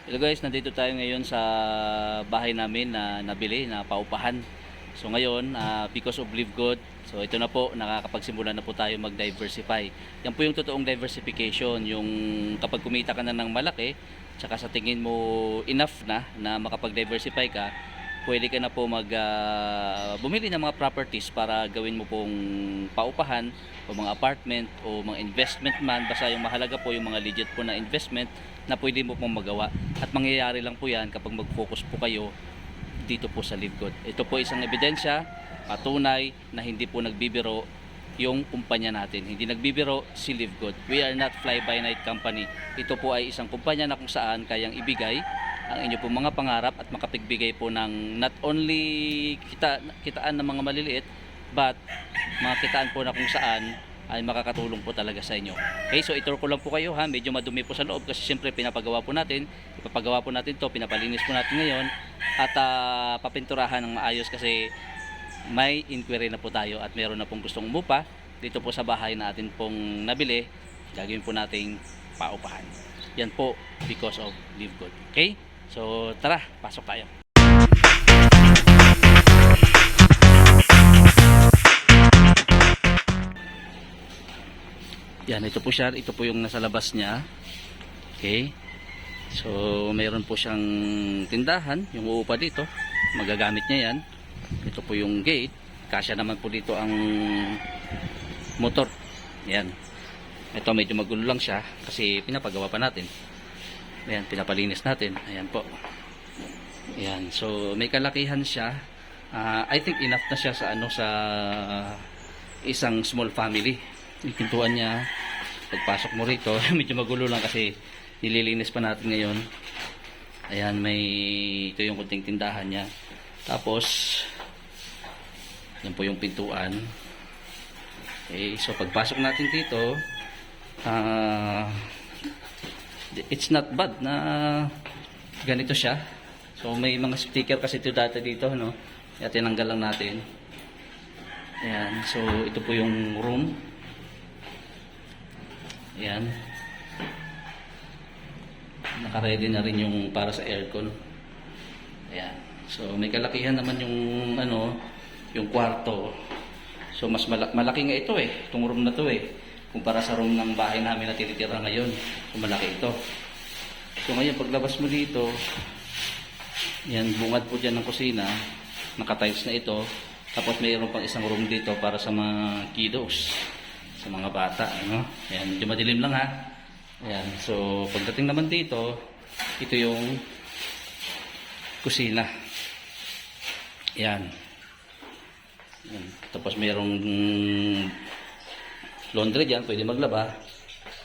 Hello guys, nandito tayo ngayon sa bahay namin na nabili na paupahan. So ngayon, because of Live Good, so ito na po, nakakapagsimula na po tayo mag-diversify. Yan po yung totoong diversification, yung kapag kumita ka na ng malaki, tsaka sa tingin mo enough na makapag-diversify ka, pwede ka na po bumili ng mga properties para gawin mo pong paupahan o mga apartment o mga investment man. Basta yung mahalaga po yung mga legit po na investment na pwede mo pong magawa. At mangyayari lang po yan kapag mag-focus po kayo dito po sa Live Good. Ito po isang ebidensya, patunay na hindi po nagbibiro yung kumpanya natin. Hindi nagbibiro si Live Good. We are not fly-by-night company. Ito po ay isang kumpanya na kung saan kayang ibigay ang inyo po mga pangarap at makapagbigay po ng not only kitaan ng mga maliliit, but mga kitaan po na kung saan ay makakatulong po talaga sa inyo. Okay, so itur ko lang po kayo ha, medyo madumi po sa loob kasi siyempre pinapagawa po natin, ipapagawa po natin to, pinapalinis po natin ngayon at papinturahan ng maayos kasi may inquiry na po tayo at meron na pong gustong umupa dito po sa bahay na atin pong nabili. Gagawin po nating paupahan. Yan po because of Live Good. Okay, so tara, pasok tayo. Yan, ito po siya. Ito po yung nasa labas niya. Okay. So, mayroon po siyang tindahan. Yung uupa dito. Magagamit niya yan. Ito po yung gate. Kasya naman po dito ang motor. Yan. Ito medyo magulo lang siya kasi pinapagawa pa natin. Ayan, pinapalinis natin. Ayan po. Ayan. So, may kalakihan siya. I think enough na siya sa sa isang small family. Yung pintuan niya, pagpasok mo rito, medyo magulo lang kasi nililinis pa natin ngayon. Ayan, ito yung kunting tindahan niya. Tapos, yan po yung pintuan. Okay, so pagpasok natin dito, it's not bad na ganito siya. So may mga sticker kasi ito dati dito, no? Kaya tinanggal lang natin. Ayan, so ito po yung room. Ayan. Naka-ready na rin yung para sa aircon. Ayan. So may kalakihan naman yung yung kwarto. So mas malaki nga ito itong room na to kumpara sa room ng bahay namin na tinitira ngayon. So malaki ito. So ngayon paglabas mo dito, yan, bungad po dyan ng kusina. Naka-tiles na ito. Tapos mayroon pang isang room dito para sa mga kiddos, sa mga bata, Ayan, medyo madilim lang ha. Ayan, so pagdating naman dito, ito yung kusina. Ayan. Ayan. Tapos mayroong laundry dyan, pwede maglaba.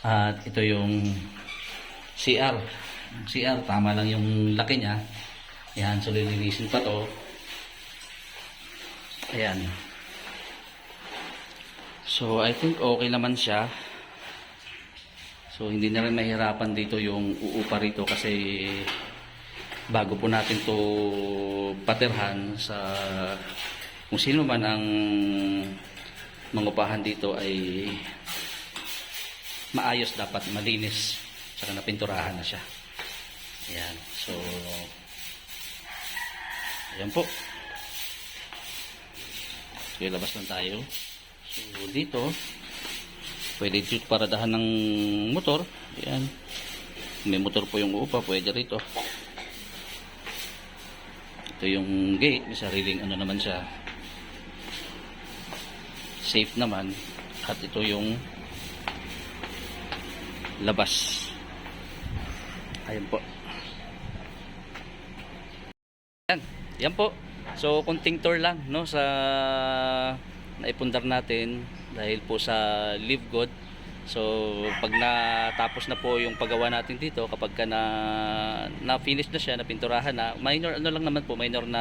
At ito yung CR. CR, tama lang yung laki niya. Ayan, so lilinisin pa to. Ayan. So, I think okay naman siya. So, hindi na rin mahirapan dito yung uupa rito kasi bago po natin to patirhan sa kung sino man ang mangupahan dito ay maayos, dapat malinis, saka napinturahan na siya. Ayan. So, ayan po. So, ilabas lang tayo. So, dito, pwede dito paradahan ng motor. Ayan. May motor po yung upa, pwede rito. Ito yung gate, may sariling naman siya. Safe naman. At ito yung labas. Ayan po. Ayan. Ayan po. So, kunting tour lang, sa naipundar natin dahil po sa Live Good. So pag natapos na po yung paggawa natin dito, kapag ka na-finish na siya, napinturahan na, minor lang naman po, minor na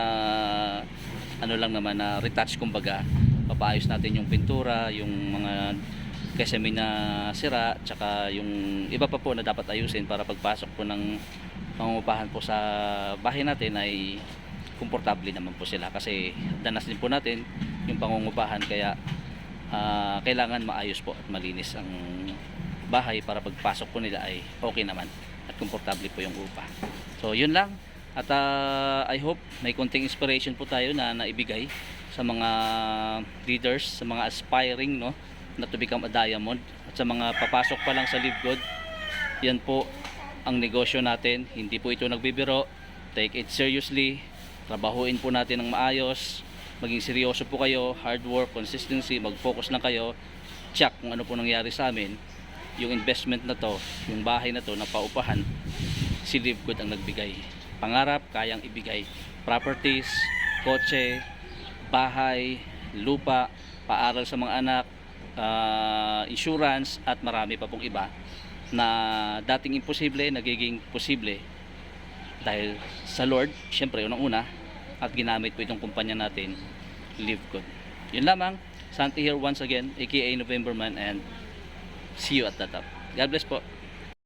lang naman na retouch, kumbaga papaayos natin yung pintura, yung mga kesame na sira, tsaka yung iba pa po na dapat ayusin para pagpasok po ng pangungupahan po sa bahay natin ay komportable naman po sila kasi danas din po natin yung pangungupahan, kaya kailangan maayos po at malinis ang bahay para pagpasok po nila ay okay naman at komportable po yung upa. So yun lang. At I hope may konting inspiration po tayo na naibigay sa mga leaders, sa mga aspiring, no, na to become a diamond, at sa mga papasok pa lang sa Live Good. Yan po ang negosyo natin, hindi po ito nagbibiro. Take it seriously, trabahuin po natin ng maayos, maging seryoso po kayo, hard work, consistency, mag-focus lang kayo. Check kung ano po nangyari sa amin. Yung investment na to, yung bahay na to na paupahan, si Live Good ang nagbigay. Pangarap, kayang ibigay. Properties, kotse, bahay, lupa, paaral sa mga anak, insurance, at marami pa pong iba na dating imposible, nagiging posible dahil sa Lord, syempre unang-una, at ginamit po itong kumpanya natin, Live Good. Yun lamang. Santi here once again, aka November Man, and see you at the top. God bless po.